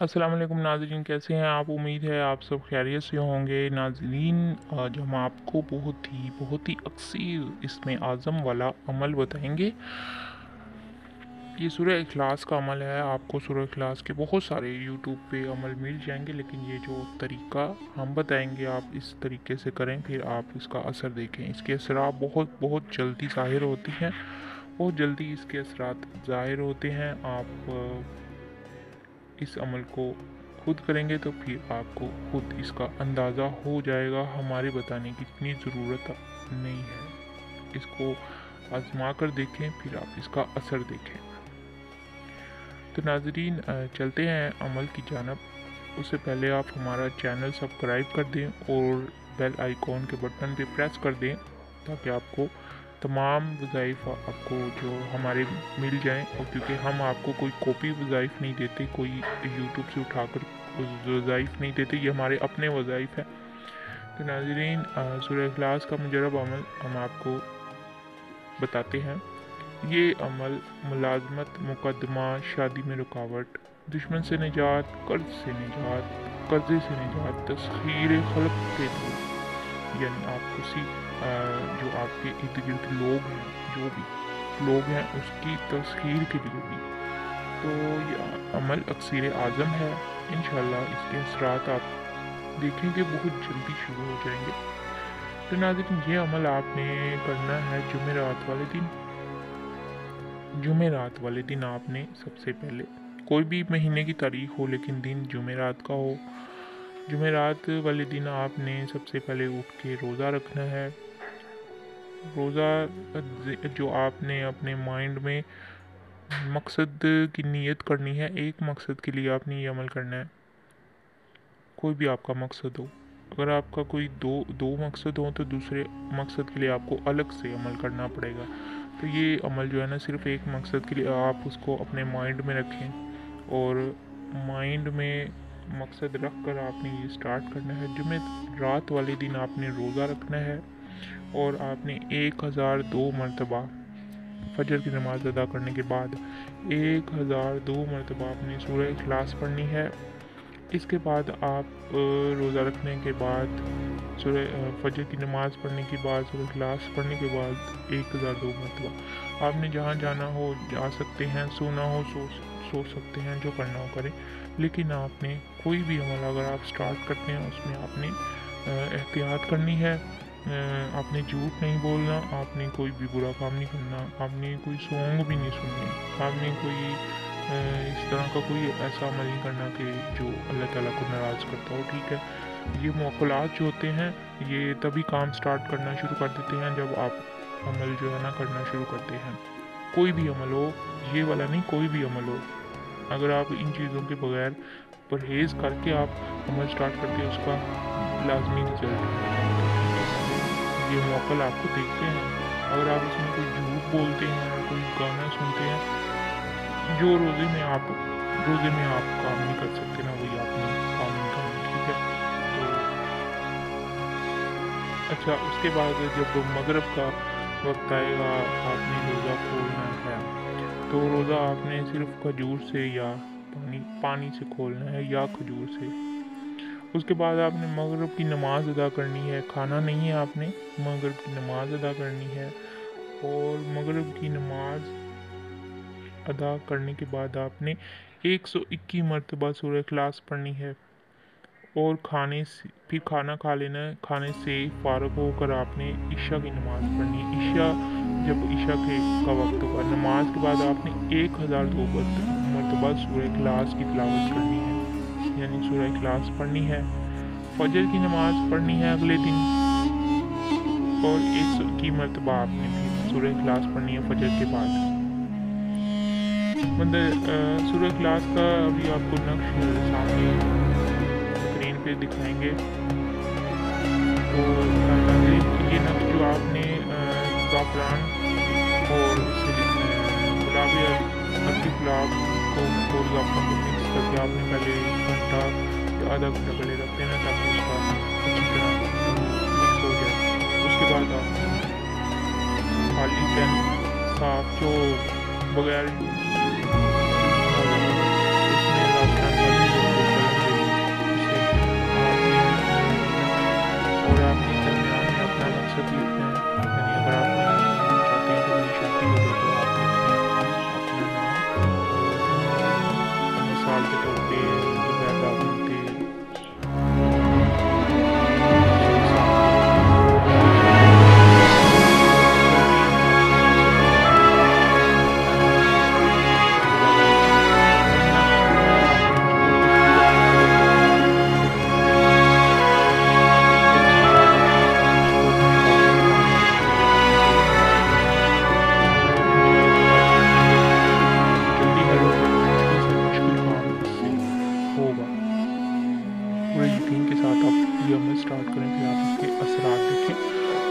अस्सलाम वालेकुम नाज़रीन, कैसे हैं आप? उम्मीद है आप सब खैरियत से होंगे। नाज़रीन, आज हम आपको बहुत ही अक्सर इसमें आज़म वाला अमल बताएंगे। ये सूरह इखलास का अमल है। आपको सूरह इखलास के बहुत सारे यूट्यूब पे अमल मिल जाएंगे, लेकिन ये जो तरीका हम बताएंगे आप इस तरीके से करें, फिर आप इसका असर देखें। इसके असरात बहुत बहुत जल्दी ज़ाहिर होती हैं, बहुत जल्दी इसके असरात ज़ाहिर होते हैं। आप इस अमल को खुद करेंगे तो फिर आपको खुद इसका अंदाज़ा हो जाएगा। हमारे बताने की इतनी ज़रूरत नहीं है। इसको आजमा कर देखें, फिर आप इसका असर देखें। तो नाज़रीन, चलते हैं अमल की जानब। उससे पहले आप हमारा चैनल सब्सक्राइब कर दें और बेल आइकॉन के बटन पे प्रेस कर दें, ताकि आपको तमाम वज़ाइफ आपको जो हमारे मिल जाएं। और क्योंकि हम आपको कोई कॉपी वज़ाइफ नहीं देते, कोई यूट्यूब से उठाकर वज़ाइफ नहीं देते, ये हमारे अपने वज़ाइफ है। तो नाज़रीन, सूरह इखलास का मुजरब अमल हम आपको बताते हैं। ये अमल मुलाजमत, मुकदमा, शादी में रुकावट, दुश्मन से निजात, कर्ज से निजात, कर्जे से निजात, तस्खीर खल्क के दूर, यानी आप किसी जो आपके इर्द गिर्द लोग हैं, जो भी लोग हैं, उसकी तस्खीर के लिए भी। तो ये अमल अक्सर आज़म है। इंशाल्लाह इसके असरात आप देखेंगे बहुत जल्दी शुरू हो जाएंगे। तो नाज़रीन, ये अमल आपने करना है जुमेरात वाले दिन। जुमेरात वाले दिन आपने सबसे पहले, कोई भी महीने की तारीख हो लेकिन दिन जुमेरात का हो, जुमेरात वाले दिन आपने सबसे पहले उठ के रोज़ा रखना है। रोज़ा जो आपने अपने माइंड में मकसद की नीयत करनी है। एक मकसद के लिए आपने ये अमल करना है। कोई भी आपका मकसद हो, अगर आपका कोई दो मकसद हो तो दूसरे मकसद के लिए आपको अलग से अमल करना पड़ेगा। तो ये अमल जो है ना, सिर्फ एक मकसद के लिए आप उसको अपने माइंड में रखें और माइंड में मकसद रख कर आपने ये स्टार्ट करना है। जुमेरात वाले दिन आपने रोज़ा रखना है और आपने 1002 मरतबा फजर की नमाज़ अदा करने के बाद 1002 मरतबा आपने सूरह इखलास पढ़नी है। इसके बाद आप रोज़ा रखने के बाद फजर की नमाज़ पढ़ने के बाद सूरह इखलास पढ़ने के बाद 1002 मरतबा आपने जहाँ जाना हो जा सकते हैं, सोना हो सो सकते हैं, जो करना हो करें। लेकिन आपने कोई भी अमल अगर आप स्टार्ट करते हैं उसमें आपने एहतियात करनी है। आपने झूठ नहीं बोलना, आपने कोई भी बुरा काम नहीं करना, आपने कोई सॉन्ग भी नहीं सुननी, आपने कोई इस तरह का कोई ऐसा अमल नहीं करना कि जो अल्लाह ताला को नाराज़ करता हो। ठीक है, ये मौक़लात जो होते हैं ये तभी काम स्टार्ट करना शुरू कर देते हैं जब आप अमल जो है ना करना शुरू करते हैं। कोई भी अमल हो, ये वाला नहीं, कोई भी अमल हो, अगर आप इन चीज़ों के बगैर परहेज़ करके आप अमल स्टार्ट करते हैं, उसका लाजमी रिजल्ट ये मौक़ल आपको देखते हैं। अगर आप इसमें कोई झूठ बोलते हैं, कोई गाना सुनते हैं, जो रोज़े में आप काम नहीं कर सकते ना, वही आपने काम नहीं करना। ठीक है, तो अच्छा, उसके बाद जब मगरिब का वक्त आएगा आपने रोज़ा खोलना है। तो रोज़ा आपने सिर्फ खजूर से या पानी से खोलना है या खजूर से। उसके बाद आपने मगरिब की नमाज़ अदा करनी है, खाना नहीं है, आपने मगरिब की नमाज़ अदा करनी है। और मगरिब की नमाज़ अदा करने के बाद आपने 121 मरतबा सूरह इखलास पढ़नी है और फिर खाना खा लेना है। खाने से फ़ारग होकर आपने इशा की नमाज़ पढ़नी है। जब इशा का वक्त होगा, नमाज के बाद आपने 1002 मरतबा सूरह इखलास की तिलावत करनी है, यानी सूरह इखलास पढ़नी है। फजर की नमाज़ पढ़नी है अगले दिन और 121 मरतबा आपने भी सूरह इखलास पढ़नी है फजर के बाद। सूरह इखलास का अभी आपको नक्श सामने स्क्रीन पे दिखाएंगे। तो ये नक्श जो आपने ज़ाफ़रान और गुलाबी हल्की गुलाब को और ज़ाफ़रान को मिक्स करके आपने पहले 1 घंटा या आधा घंटा पहले रख देना, ताकि उसका अच्छी तरह मिक्स हो जाए। उसके बाद आप खाली पैन साफ जो बगैर उसमें ज़ाफ़रान वाली مثال کے طور پہ زبیدہ بنت جلدی حل ہوگا، مشکل سے مشکل کام اس سے ہوگا۔ پورے یقین کے ساتھ آپ یہ عمل اسٹارٹ کریں، پھر آپ اس کے اثرات دیکھیں،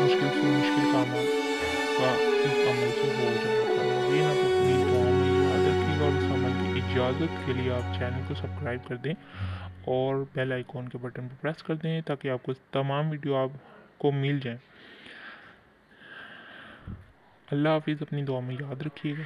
مشکل سے مشکل کام آپ کا اس عمل سے ہو جائے گا۔ ناظرین، آپ اپنی دعاؤں میں یاد رکھیے گا، اور اس عمل کی اجازت کے لیے آپ چینل کو سبسکرائب کر دیں اور بیل آئیکن کے بٹن پر پریس کر دیں تاکہ آپ کو تمام ویڈیو آپ کو مل جائیں۔ اللہ حافظ، اپنی دعا میں یاد رکھیے گا۔